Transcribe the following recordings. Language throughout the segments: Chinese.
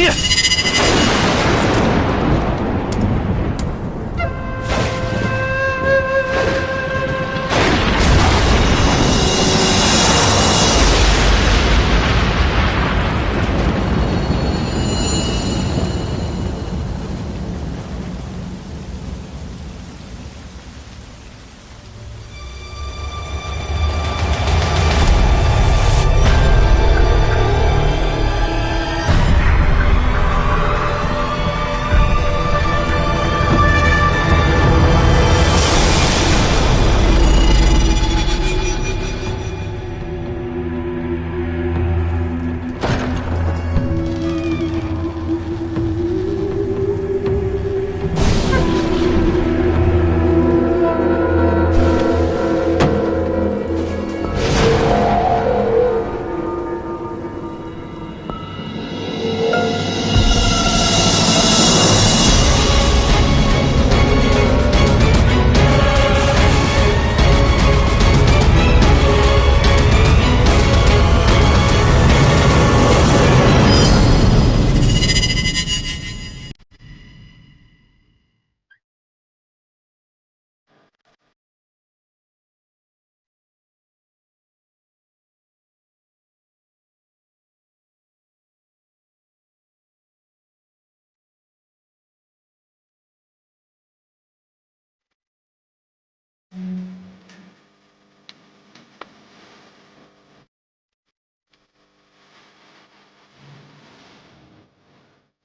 王爷。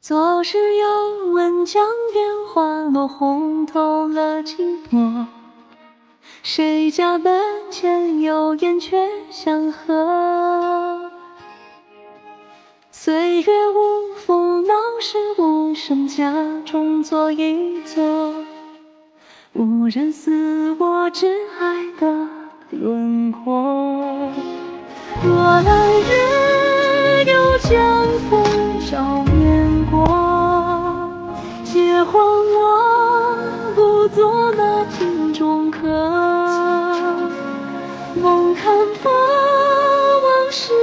昨日又闻江边花落，红透了寂寞。谁家门前有燕雀相和？岁月无风，闹市无声，家中坐一坐，无人似我挚爱的轮廓。若来日有江风照面过，借还我不做那镜中客。梦看风，往事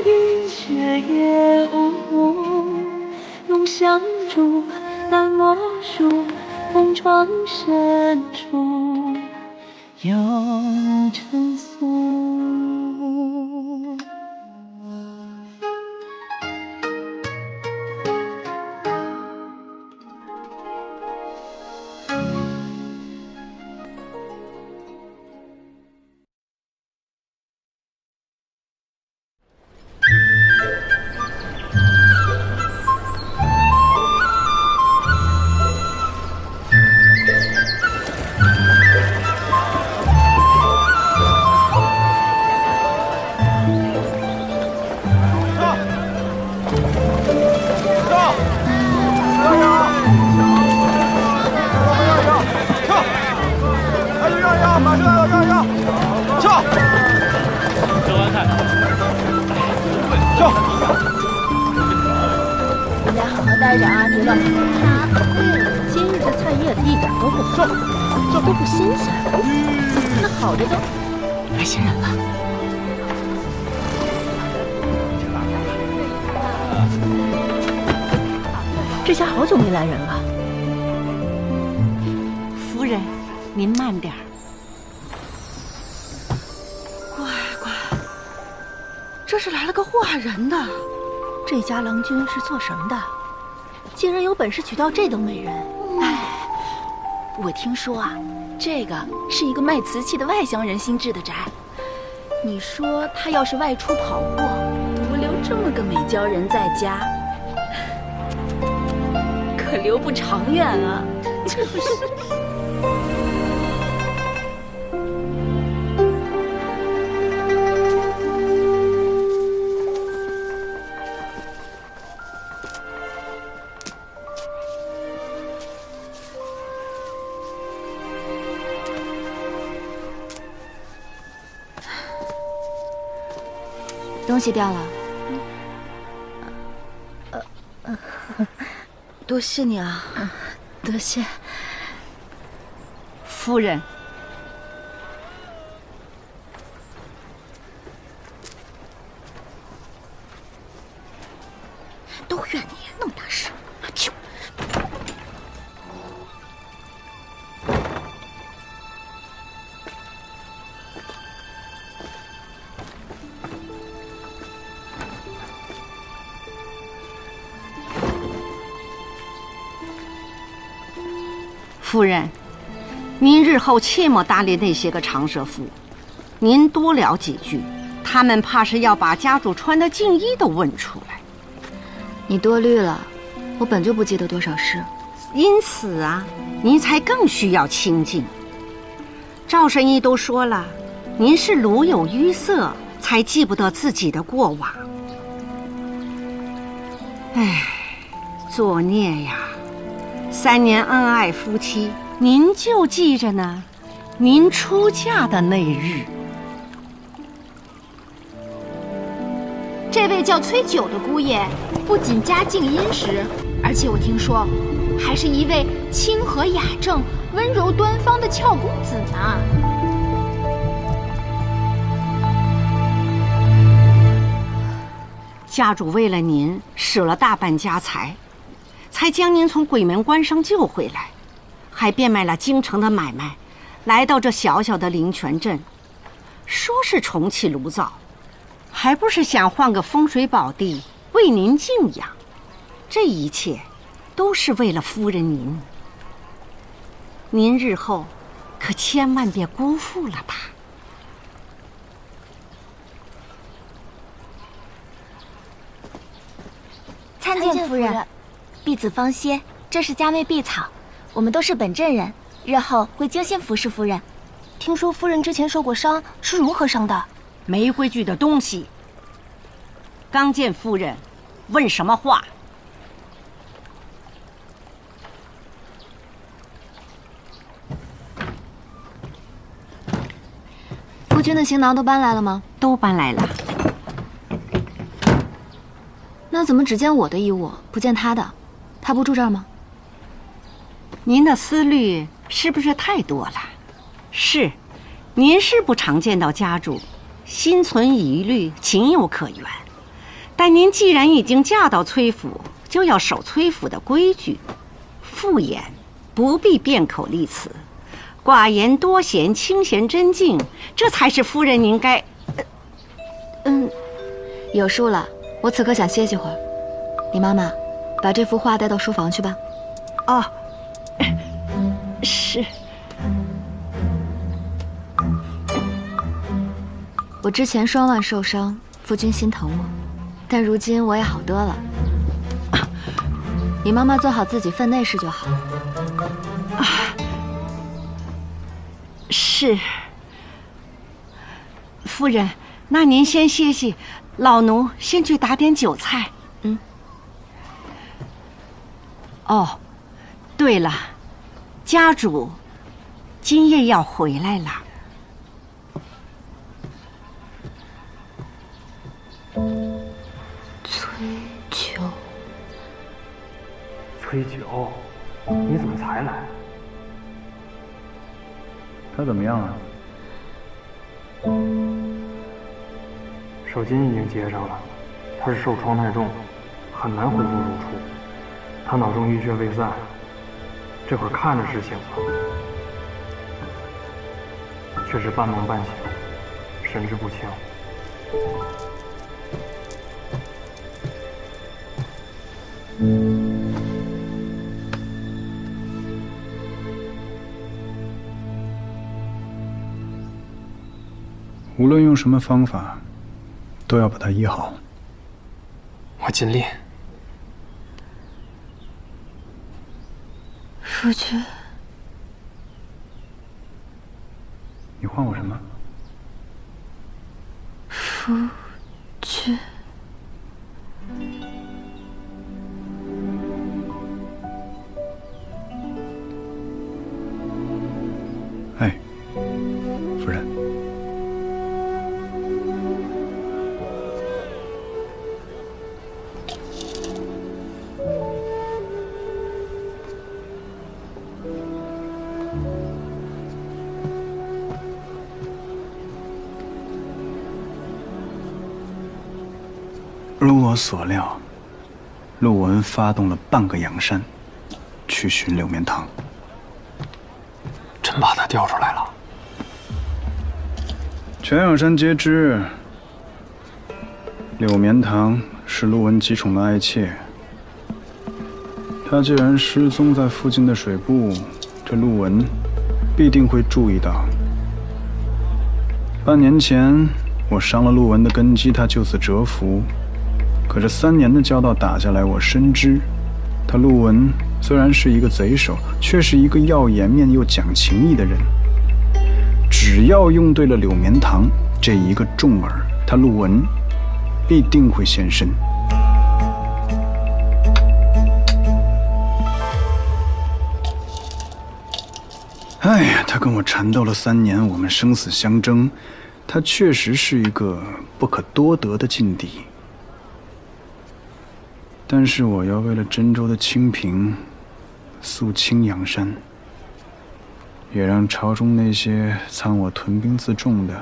一却也无。浓香烛，淡墨书，红窗深处有尘俗。待着啊，别乱跑。今日这菜叶子一点都不好，这都不新鲜。那好的都来新人了。这家好久没来人了。夫人，您慢点儿。乖乖，这是来了个画人的。这家郎君是做什么的？竟然有本事娶到这等美人！哎，我听说啊，这个是一个卖瓷器的外乡人新置的宅。你说他要是外出跑货，独留这么个美娇人在家，可留不长远啊！就是。东西掉了，多谢你啊，多谢夫人。都怨你，那么大事，就。夫人，您日后切莫搭理那些个长舌妇，您多聊几句，他们怕是要把家主穿的净衣都问出来。你多虑了，我本就不记得多少事。因此啊，您才更需要清静。赵神医都说了，您是颅有淤塞，才记不得自己的过往。唉，作孽呀！3年恩爱夫妻，您就记着呢，您出嫁的那日。这位叫崔九的姑爷，不仅家境殷实，而且我听说，还是一位清和雅正、温柔端方的俏公子呢。家主为了您舍了大半家财，才将您从鬼门关上救回来，还变卖了京城的买卖，来到这小小的灵泉镇，说是重启炉灶，还不是想换个风水宝地为您静养？这一切都是为了夫人您。您日后可千万别辜负了她。参见夫人，婢子方歇，这是家内碧草，我们都是本镇人，日后会精心服侍夫人。听说夫人之前受过伤，是如何伤的？没规矩的东西！刚见夫人，问什么话？夫君的行囊都搬来了吗？都搬来了。那怎么只见我的衣物，不见他的？他不住这儿吗？您的思虑是不是太多了？是，您是不常见到家主，心存疑虑，情有可原。但您既然已经嫁到崔府，就要守崔府的规矩。妇言不必辩口立辞，寡言多嫌，清闲真静，这才是夫人您该。有数了。我此刻想歇息会儿，李妈妈，把这幅画带到书房去吧。哦，是。我之前双腕受伤，夫君心疼我，但如今我也好多了。李妈妈做好自己分内事就好。是。夫人，那您先歇息。老奴先去打点酒菜。哦，对了，家主今夜要回来了。崔九，你怎么才来？他怎么样啊？手筋已经接上了，他是受创太重，很难恢复如初。他脑中淤血未散，这会儿看着是醒了，却是半梦半醒，神志不清。无论用什么方法，都要把他医好。我尽力。夫君，你唤我什么？夫君。哎，夫人。如我所料，陆文发动了半个阳山，去寻柳绵堂。真把他调出来了？全阳山皆知，柳绵堂是陆文极宠的爱妾。他既然失踪在附近的水部，这陆文必定会注意到。半年前，我伤了陆文的根基，他就此折服。可这3年的交道打下来，我深知，他陆文虽然是一个贼手，却是一个要颜面又讲情义的人。只要用对了柳绵堂这一个重饵，他陆文必定会现身。哎呀，他跟我缠斗了3年，我们生死相争，他确实是一个不可多得的劲敌。但是我要为了真州的清平，肃清阳山，也让朝中那些参我屯兵自重的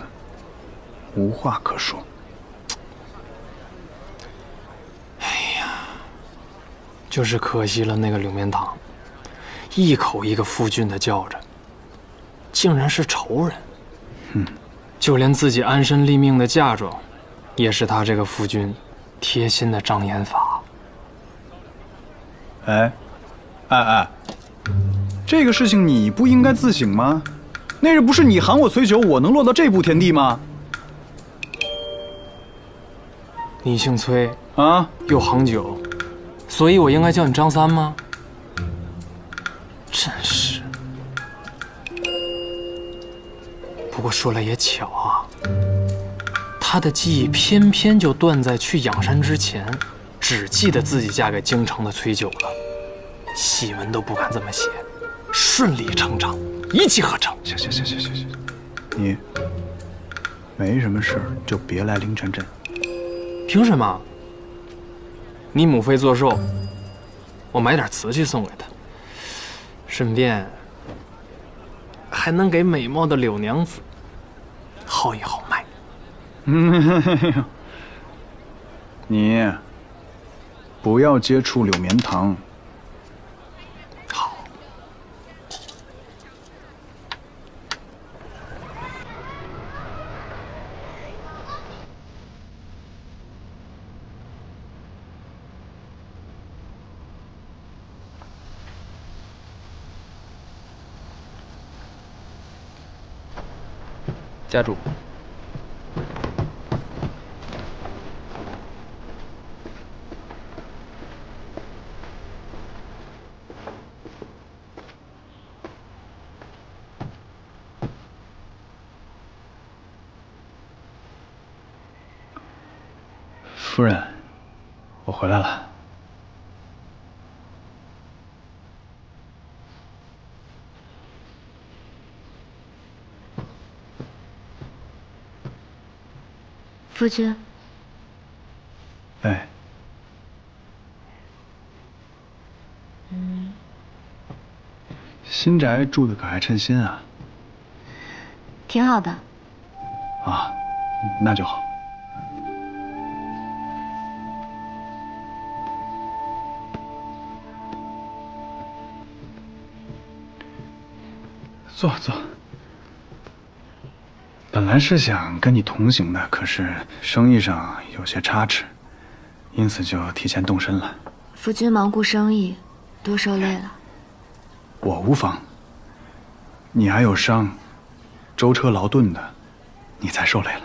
无话可说。哎呀，就是可惜了那个柳绵堂，一口一个夫君的叫着，竟然是仇人。就连自己安身立命的嫁妆，也是他这个夫君贴心的障眼法。哎，这个事情你不应该自省吗？那日不是你喊我催酒，我能落到这步田地吗？你姓崔啊，又行酒，所以我应该叫你张三吗？真是。不过说来也巧啊，他的记忆偏偏就断在去仰山之前，只记得自己嫁给京城的崔九了，戏文都不敢这么写，顺理成章，一气呵成。行，你没什么事儿就别来灵泉镇。凭什么？你母妃做寿，我买点瓷器送给她，顺便还能给美貌的柳娘子好一好卖。你不要接触柳绵堂。好。家主。夫人，我回来了。夫君。哎。新宅住的可还称心啊？挺好的。啊，那就好。坐。本来是想跟你同行的，可是生意上有些差池，因此就提前动身了。夫君忙顾生意，多受累了。我无妨。你还有伤，舟车劳顿的，你才受累了。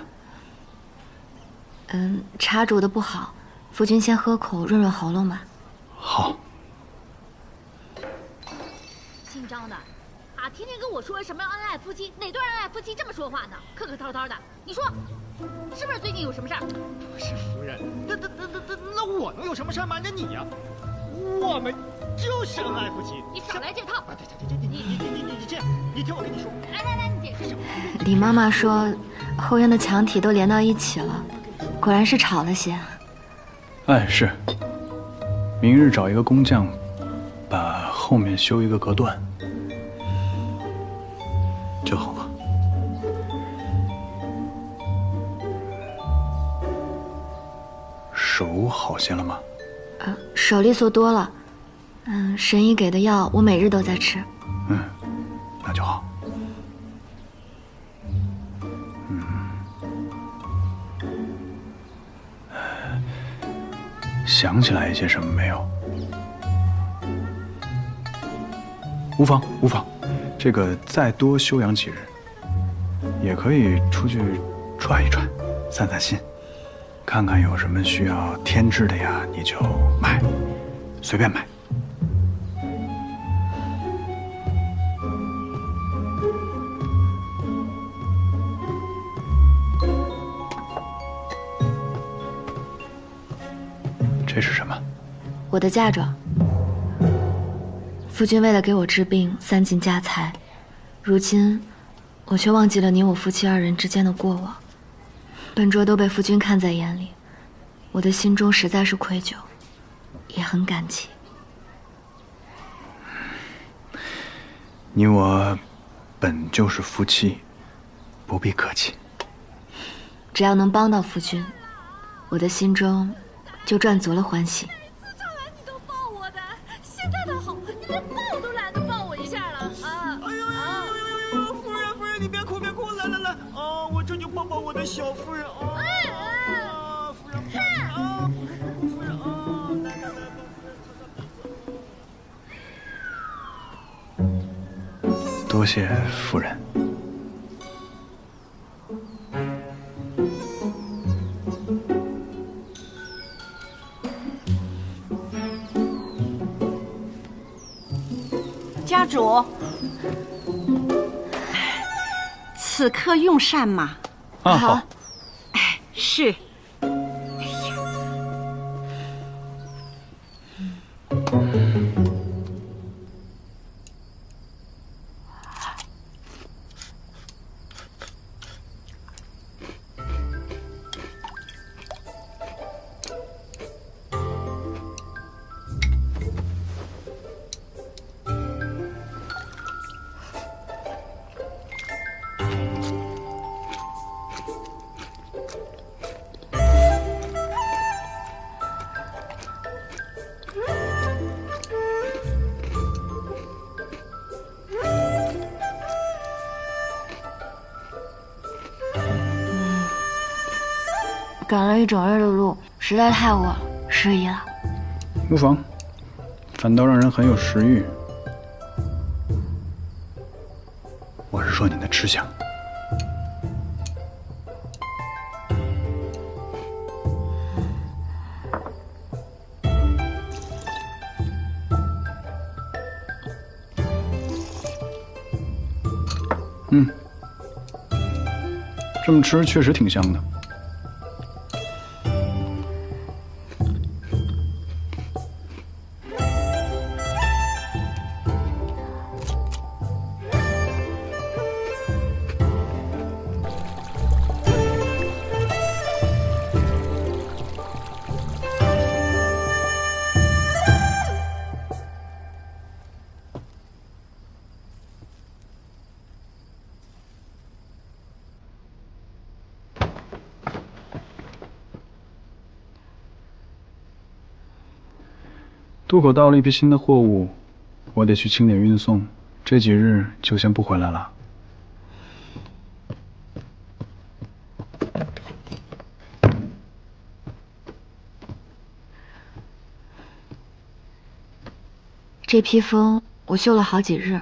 茶煮的不好，夫君先喝口润润喉咙吧。好。姓张的，天天跟我说什么恩爱夫妻，哪对恩爱夫妻这么说话呢？客客套套的，你说是不是最近有什么事儿？不是夫人，那我能有什么事瞒着你呀？我们就是恩爱夫妻。你少来这套！你这样，你听我跟你说。来，你解释。李妈妈说，后院的墙体都连到一起了，果然是吵了些。哎，是。明日找一个工匠，把后面修一个隔断，就好了。手好些了吗？手利索多了。神医给的药我每日都在吃。那就好。想起来一些什么没有？无妨无妨，这个再多休养几日，也可以出去转一转，散散心，看看有什么需要添置的呀，你就买，随便买。这是什么？我的嫁妆。夫君为了给我治病，散尽家财，如今我却忘记了你我夫妻二人之间的过往。本拙都被夫君看在眼里，我的心中实在是愧疚，也很感激。你我本就是夫妻，不必客气。只要能帮到夫君，我的心中就赚足了欢喜。上来你都抱我的，现在倒好，你连抱都懒得抱我一下了啊！哎呦，夫人，你别哭，来，我这就抱抱我的小夫人啊！夫人，来，多谢夫人。家主，此刻用膳吗？好。是。赶了一整日的路，实在太饿了，失忆了。无妨，反倒让人很有食欲。我是说你的吃相。这么吃确实挺香的。渡口到了一批新的货物，我得去清点运送，这几日就先不回来了。这披风我绣了好几日。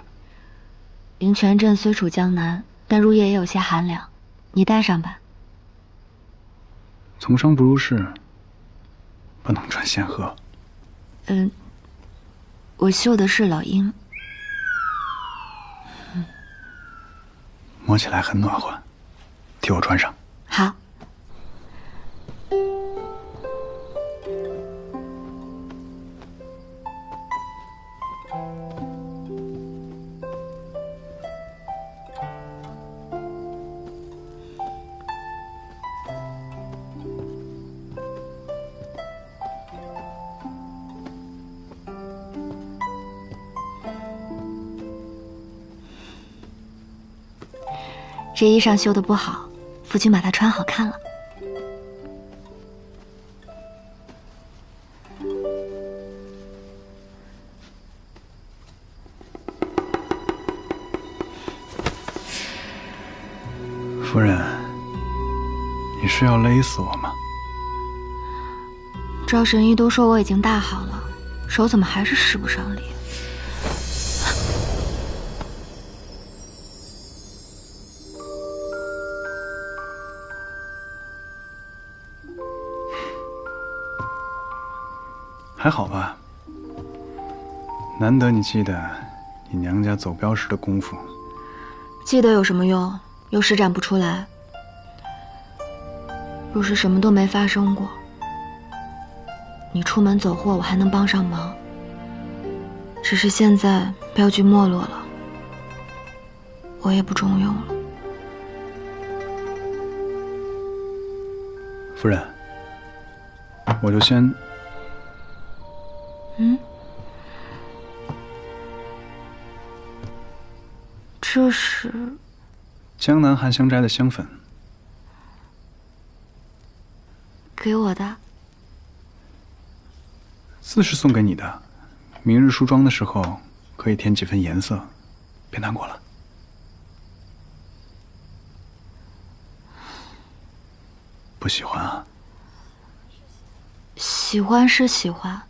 灵泉镇虽处江南，但入夜也有些寒凉，你带上吧。从商不入世，不能穿仙鹤。我绣的是老鹰，摸起来很暖和，替我穿上。好。这衣裳绣得不好，夫君把它穿好看了。夫人，你是要勒死我吗？赵神医都说我已经大好了，手怎么还是使不上力？还好吧，难得你记得你娘家走镖时的功夫。记得有什么用？又施展不出来。若是什么都没发生过，你出门走货我还能帮上忙。只是现在镖局没落了，我也不中用了。夫人，我就先……这是江南含香斋的香粉，给我的。字是送给你的，明日梳妆的时候可以添几分颜色，别难过了。不喜欢啊？喜欢是喜欢，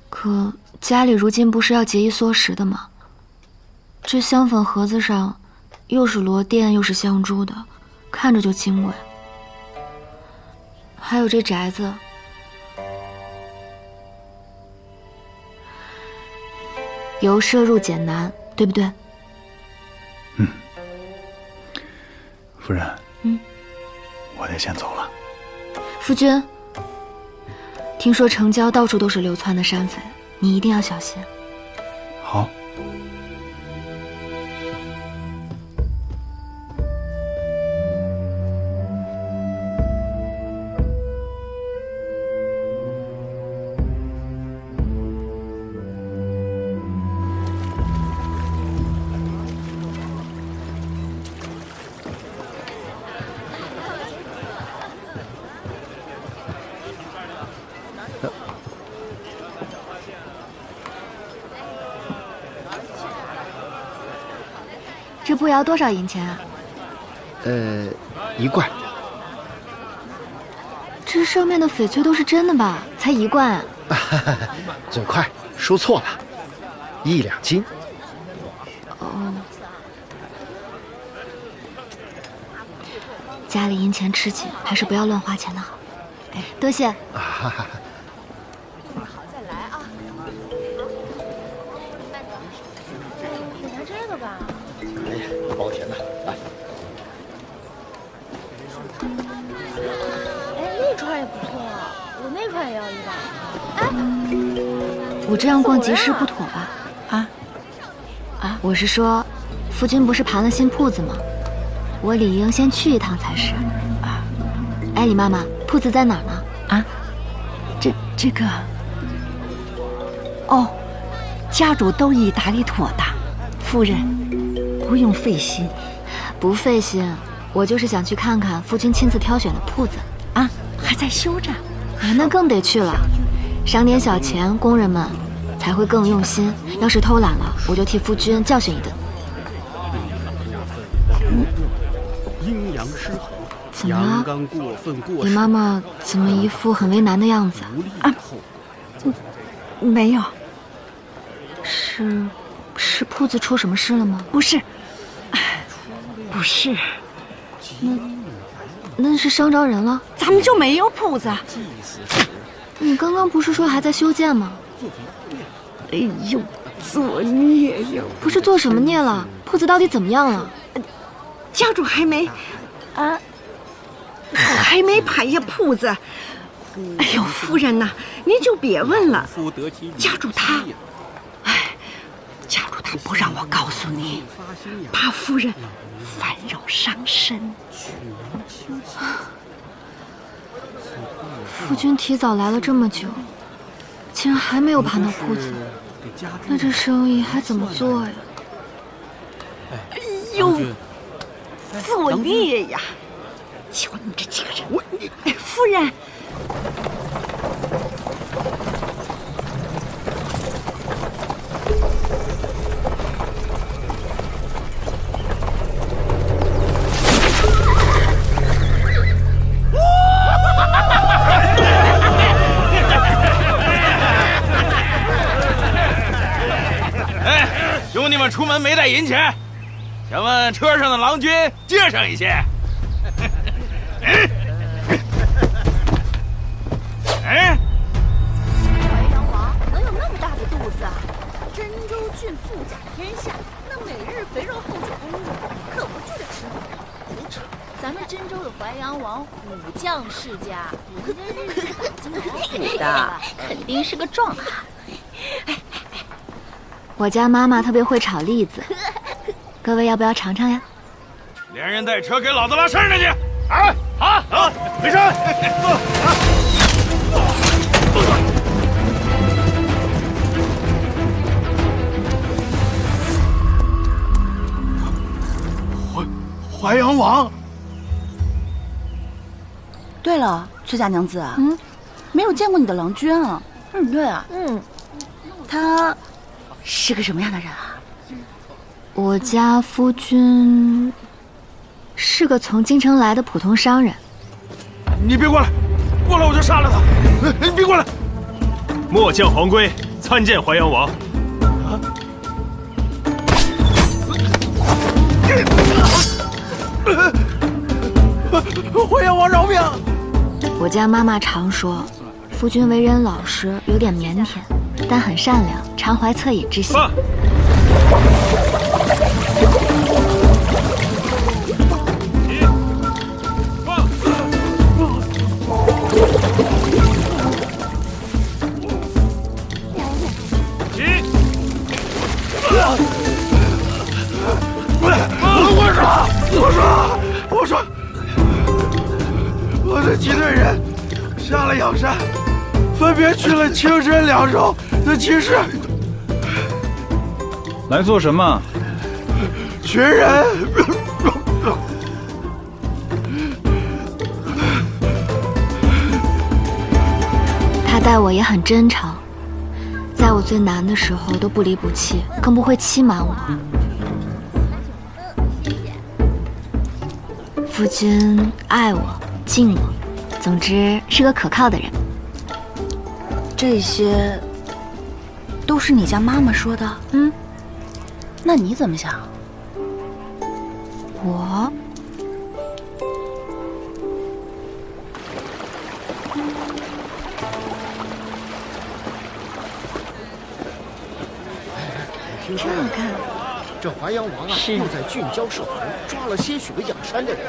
可家里如今不是要节衣缩食的吗？这香粉盒子上又是螺钿又是香珠的，看着就金贵。还有这宅子，由奢入俭难，对不对？夫人，我得先走了。夫君，听说城郊到处都是流窜的山匪，你一定要小心。好。这布要多少银钱啊？1贯。这上面的翡翠都是真的吧？才1贯啊！嘴快，说错了，1两金。哦，家里银钱吃紧，还是不要乱花钱的好。哎，多谢。包甜的，来。哎，那串也不错，我那串也要1万。哎，我这样逛集市不妥吧？我是说，夫君不是盘了新铺子吗？我理应先去一趟才是。哎，李妈妈，铺子在哪儿呢？这个……哦，家主都已打理妥当，夫人不用费心。不费心，我就是想去看看夫君亲自挑选的铺子啊，还在修着。那更得去了，赏点小钱，工人们才会更用心。要是偷懒了，我就替夫君教训一顿。阴阳失衡，怎么了？阳刚过分过李妈妈怎么一副很为难的样子啊？没有。是铺子出什么事了吗？不是，不是。那是伤着人了？咱们就没有铺子。你刚刚不是说还在修建吗？哎呦，作孽呀！不是做什么孽了？铺子到底怎么样了？家主还没盘下铺子。哎呦，夫人呐，您就别问了。家主他，家主他不让我告诉你，怕夫人烦扰伤身。夫君提早来了这么久，竟然还没有盘到铺子，那这生意还怎么做呀？哎呦，作孽呀！瞧你们这几个人，夫人。们出门没带银钱，想问车上的郎君借上一些。哎，淮阳王能有那么大的肚子啊？真州郡富甲天下，那每日肥肉厚酒公路，可不就得吃苦？咱们真州的淮阳王武将世家，人家日日打金老虎的，肯定是个壮汉。我家妈妈特别会炒栗子，各位要不要尝尝呀？连人带车给老子拉山上去！哎，好，回山。淮阳王。对了，崔家娘子，没有见过你的郎君啊。对啊，他是个什么样的人啊？我家夫君是个从京城来的普通商人。你别过来，过来我就杀了他！你别过来！末将黄龟参见淮阳王。淮阳王饶命！我家妈妈常说，夫君为人老实，有点腼腆，但很善良，常怀恻隐之心。我说，我的几队人下了阳山，分别去了青深两州的骑士。来做什么？群人。他待我也很真诚，在我最难的时候都不离不弃，更不会欺瞒我。夫君爱我，敬我，总之是个可靠的人。这些都是你家妈妈说的？那你怎么想？我听说这淮阳王啊，又在郡郊设伏，抓了些许个养山的人，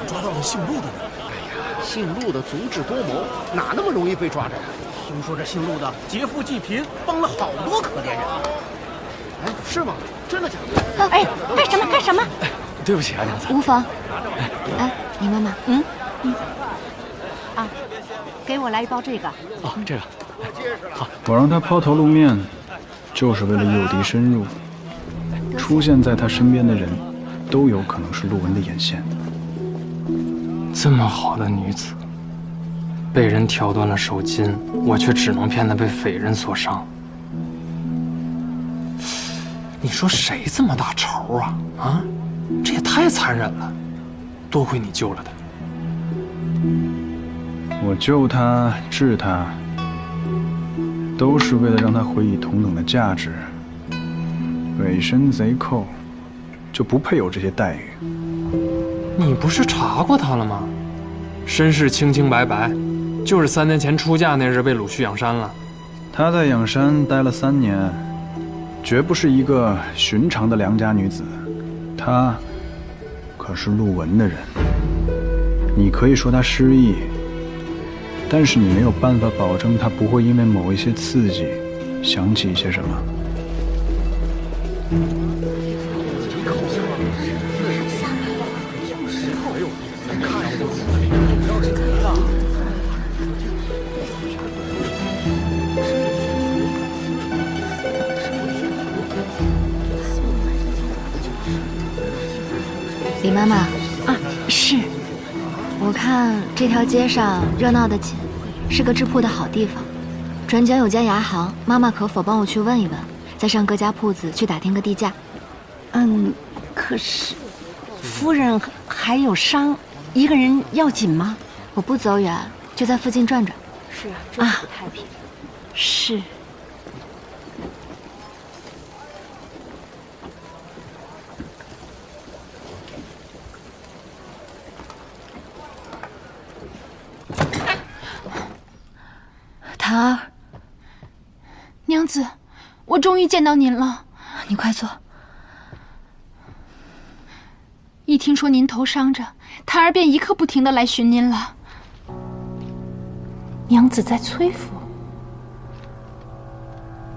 抓到了姓陆的人。哎呀，姓陆的足智多谋，哪那么容易被抓着呀？听说这姓陆的劫富济贫，帮了好多可怜人。哎，是吗？真的假的？哎，干什么？对不起啊，娘子。无妨。哎，你妈妈，给我来一包这个。哦，这个。好，我让他抛头露面，就是为了诱敌深入。出现在他身边的人，都有可能是陆文的眼线。这么好的女子，被人挑断了手筋，我却只能骗她被匪人所伤。你说谁这么大仇啊？啊，这也太残忍了！多亏你救了她。我救他、治他，都是为了让他回以同等的价值。伪身贼寇，就不配有这些待遇。你不是查过他了吗？身世清清白白，就是3年前出嫁那日被掳去养山了。他在养山待了3年，绝不是一个寻常的良家女子。她可是陆文的人。你可以说她失忆，但是你没有办法保证她不会因为某一些刺激，想起一些什么。李妈妈啊，是。我看这条街上热闹的紧，是个织铺的好地方。转角有家牙行，妈妈可否帮我去问一问，再上各家铺子去打听个地价？可是夫人还有伤，一个人要紧吗？我不走远，就在附近转转。是啊，真不太平。是。檀儿，娘子，我终于见到您了。你快坐。一听说您头伤着，檀儿便一刻不停地来寻您了。娘子在崔府，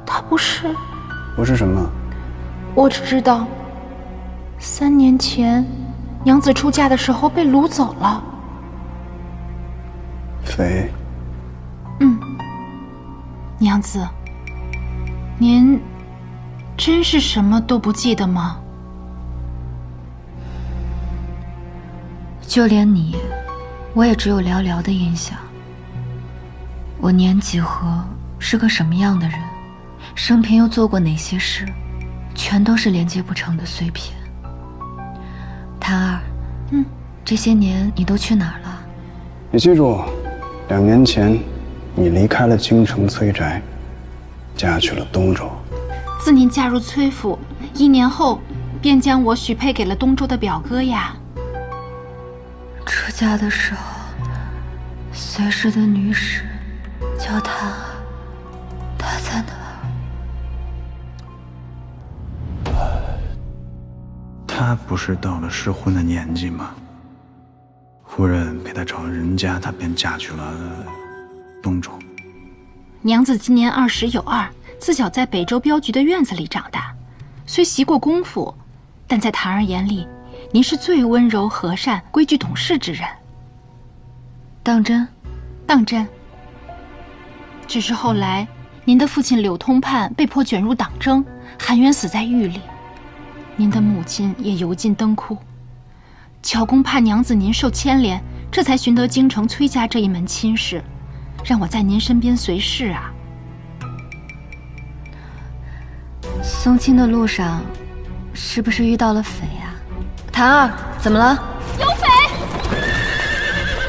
她不是什么？我只知道，3年前，娘子出嫁的时候被掳走了。妃。娘子，您真是什么都不记得吗？就连你，我也只有寥寥的印象。我年几何，是个什么样的人，生平又做过哪些事，全都是连接不成的碎片。檀儿，这些年你都去哪儿了？你记住，2年前，你离开了京城崔宅，嫁去了东周。自您嫁入崔府1年后，便将我许配给了东周的表哥呀。出嫁的时候，随侍的女使叫檀儿，她在哪儿？她不是到了适婚的年纪吗？夫人给她找了人家，她便嫁去了东周。娘子今年20有2，自小在北周镖局的院子里长大，虽习过功夫，但在檀儿眼里，您是最温柔和善、规矩懂事之人。当真？当真。只是后来，您的父亲柳通判被迫卷入党争，含冤死在狱里，您的母亲也油尽灯枯。巧公怕娘子您受牵连，这才寻得京城崔家这一门亲事，让我在您身边随侍啊。送亲的路上，是不是遇到了匪啊？檀儿，怎么了？有匪！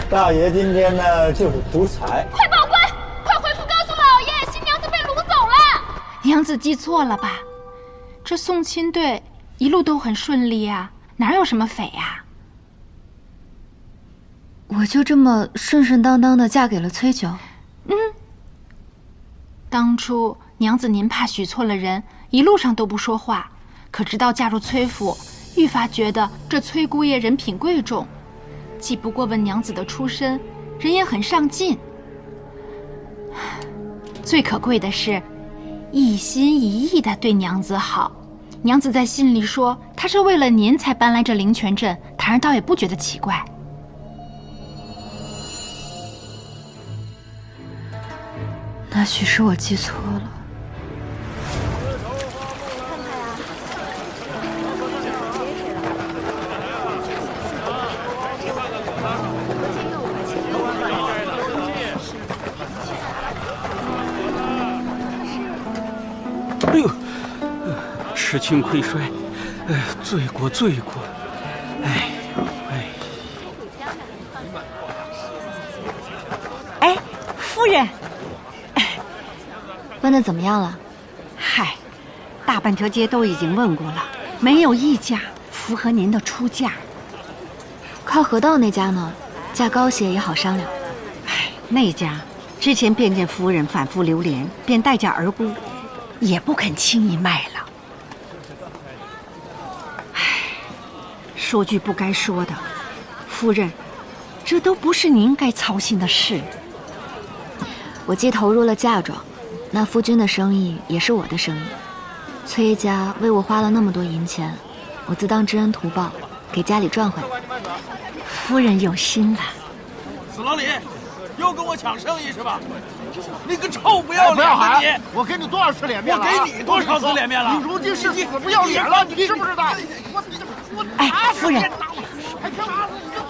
大爷今天呢，就是图财。快报官！快回府告诉老爷，新娘子被掳走了。娘子记错了吧？这送亲队一路都很顺利啊，哪有什么匪呀？我就这么顺顺当当的嫁给了崔九。当初娘子您怕许错了人，一路上都不说话，可直到嫁入崔府，愈发觉得这崔姑爷人品贵重，既不过问娘子的出身，人也很上进。最可贵的是，一心一意的对娘子好。娘子在信里说，她是为了您才搬来这灵泉镇，檀儿倒也不觉得奇怪。那许是我记错了。哎呦，吃轻亏衰，罪过罪过，哎，夫人，问的怎么样了？嗨，大半条街都已经问过了，没有一家符合您的出价。靠河道那家呢？价高些也好商量。那家之前便见夫人反复流连，便待价而沽，也不肯轻易卖了。说句不该说的，夫人，这都不是您该操心的事。我既投入了嫁妆，那夫君的生意也是我的生意。崔家为我花了那么多银钱，我自当知恩图报，给家里赚回来。夫人有心了。死老李，又跟我抢生意是吧？你个臭不要脸的你！我给你多少次脸面了？我给你多少次脸面了？你如今是死不要脸了，你知不知道？哎，夫人，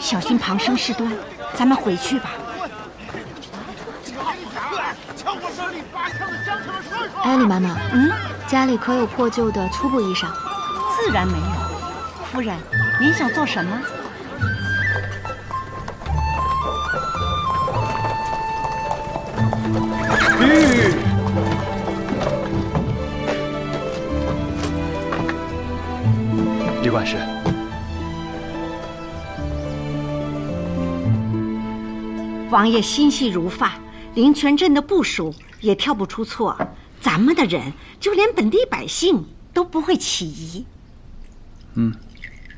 小心旁生事端，咱们回去吧。哎，李妈妈，家里可有破旧的粗布衣裳？自然没有。夫人，您想做什么？李管事，王爷心细如发，灵泉镇的部属也挑不出错，咱们的人就连本地百姓都不会起疑。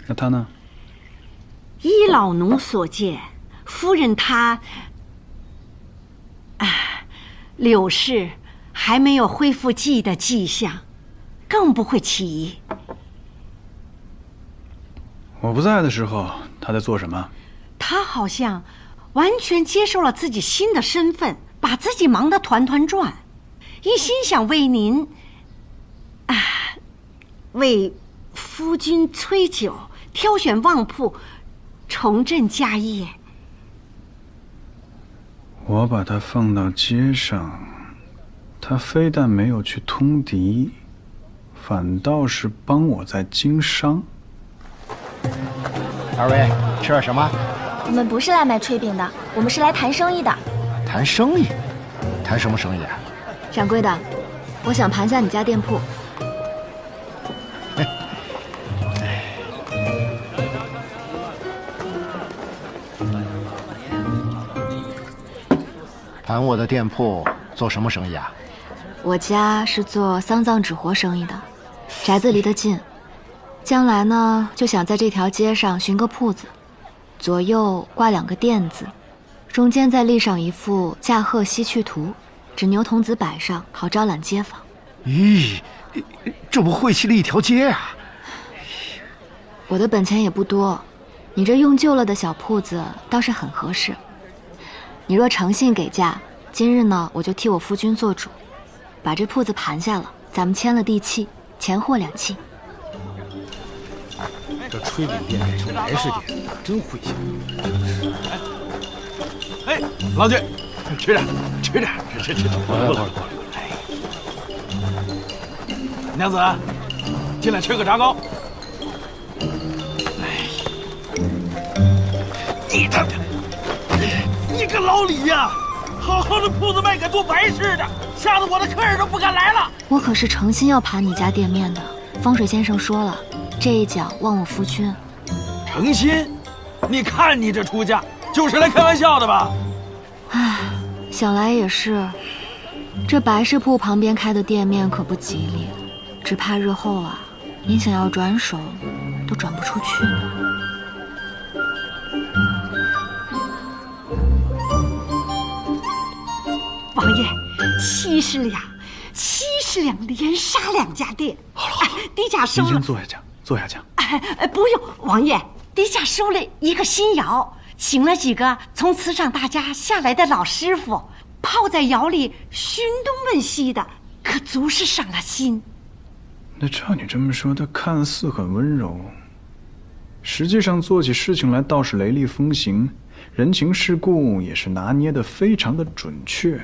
那他呢？依老奴所见，夫人她，柳氏还没有恢复记忆的迹象，更不会起疑。我不在的时候，他在做什么？他好像完全接受了自己新的身份，把自己忙得团团转，一心想为您，为夫君催酒，挑选旺铺，重振家业。我把他放到街上，他非但没有去通敌，反倒是帮我在经商。二位吃点什么？我们不是来买炊饼的，我们是来谈生意的。谈生意？谈什么生意啊？掌柜的，我想盘下你家店铺。盘我的店铺做什么生意啊？我家是做丧葬纸活生意的，宅子离得近，将来呢就想在这条街上寻个铺子，左右挂2个垫子，中间再立上一幅驾鹤西去图，指牛童子摆上，好招揽街坊。咦，这不晦气了一条街啊！我的本钱也不多，你这用旧了的小铺子倒是很合适。你若诚信给价，今日呢我就替我夫君做主，把这铺子盘下了，咱们签了地契，钱货两讫。这炊饼店改成来式店，真晦气。哎，郎君，吃点，吃点，吃。过来。哎，娘子，进来吃个炸糕。哎，你个老李呀，好好的铺子卖给做白事的，吓得我的客人都不敢来了。我可是诚心要盘你家店面的，风水先生说了，这一脚望我夫君。诚心？你看你这出价，就是来开玩笑的吧？唉，想来也是，这白事铺旁边开的店面可不吉利，只怕日后啊，您想要转手，都转不出去呢。王爷，70两连杀2家店。好了，低价收了。您先坐下讲。不用，王爷，低价收了一个新窑，请了几个从慈善大家下来的老师傅，泡在窑里熏东问西的，可足是上了心。那照你这么说，他看似很温柔，实际上做起事情来倒是雷厉风行，人情世故也是拿捏得非常的准确。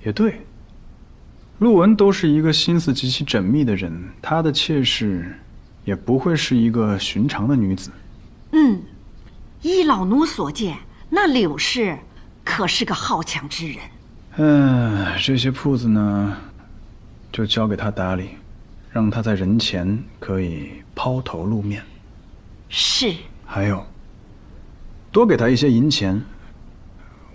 也对，陆文都是一个心思极其缜密的人，他的妾室也不会是一个寻常的女子。依老奴所见，那柳氏可是个好强之人。这些铺子呢，就交给他打理，让他在人前可以抛头露面。是。还有，多给他一些银钱。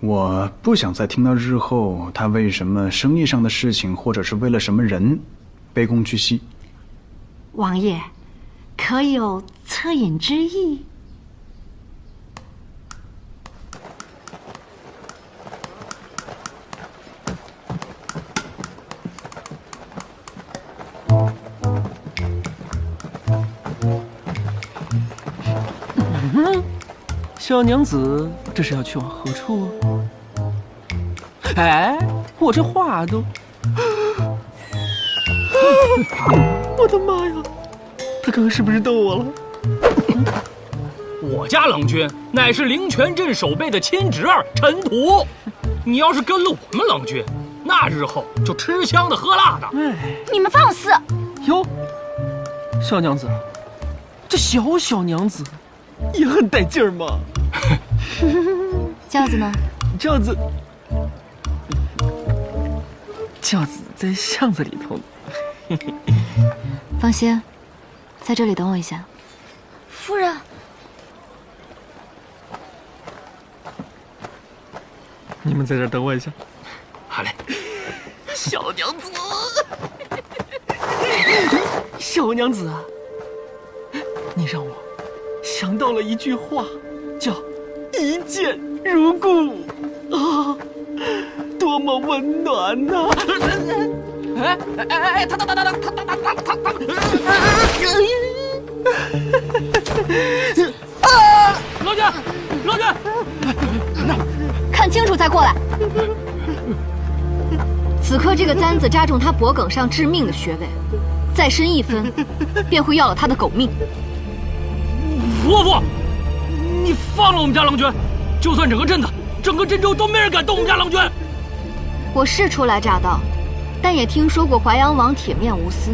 我不想再听到日后他为什么生意上的事情，或者是为了什么人，卑躬屈膝。王爷，可有恻隐之意？小娘子，这是要去往何处啊？哎，我这话都……我的妈呀！他刚刚是不是逗我了？我家郎君乃是灵泉镇守备的亲侄儿陈土，你要是跟了我们郎君，那日后就吃香的喝辣的。你们放肆！哟，小娘子，这小娘子也很带劲儿嘛。轿子呢？轿子在巷子里头呢。放心，在这里等我一下。夫人，你们在这儿等我一下。好嘞。小娘子，小娘子啊，你让我想到了一句话，叫“一见如故”啊，多么温暖呐！老君，老君，看清楚再过来。此刻这个簪子扎中他脖颈上致命的穴位，再深1分，便会要了他的狗命。伯父，你放了我们家郎君，就算整个镇子、整个镇州都没人敢动我们家郎君。我是初来乍到，但也听说过淮阳王铁面无私，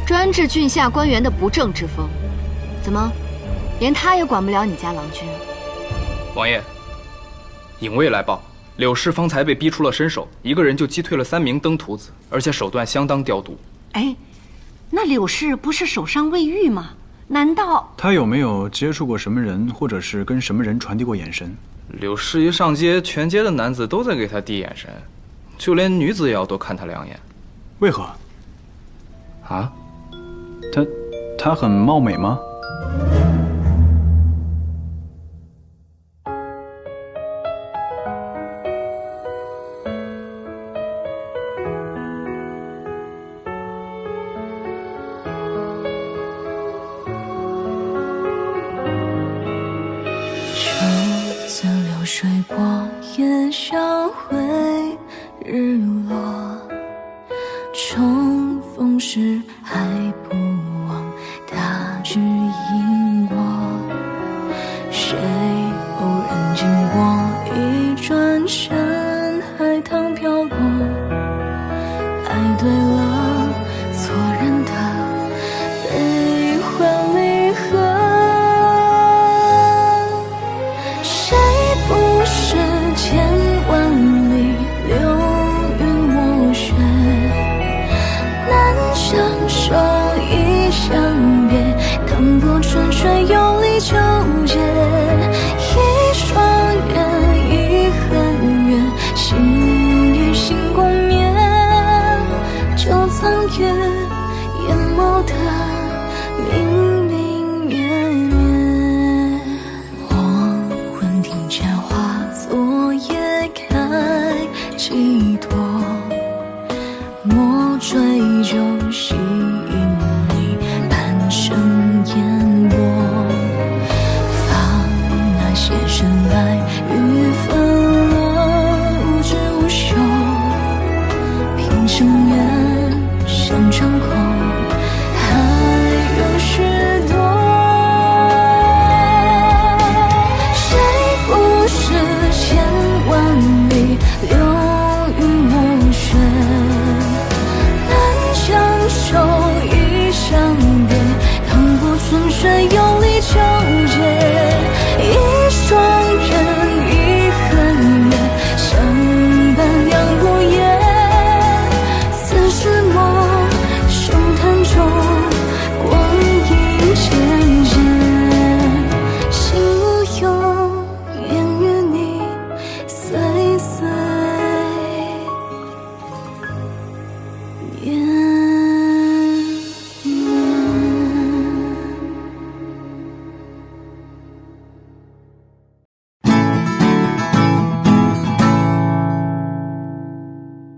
专治郡下官员的不正之风。怎么，连他也管不了你家郎君？王爷，影卫来报，柳氏方才被逼出了身首，一个人就击退了3名登徒子，而且手段相当刁毒。哎，那柳氏不是手上未愈吗？难道他有没有接触过什么人，或者是跟什么人传递过眼神？柳氏一上街，全街的男子都在给他递眼神，就连女子也要多看他2眼。为何？啊？他很貌美吗？水波也消回日落，重逢时还不忘大举迎我。谁偶然经过，一转身海棠飘落。爱对了，错认的悲欢离合。千万里流云墨雪，难相守亦相别，荡过春水有力纠结，一双眼一恨远，心与心共眠，就藏于眼眸的明明灭灭。黄昏庭前花昨夜开，寄托莫追究，吸引你半生烟波。放那些深爱与纷落，无知无休，平生缘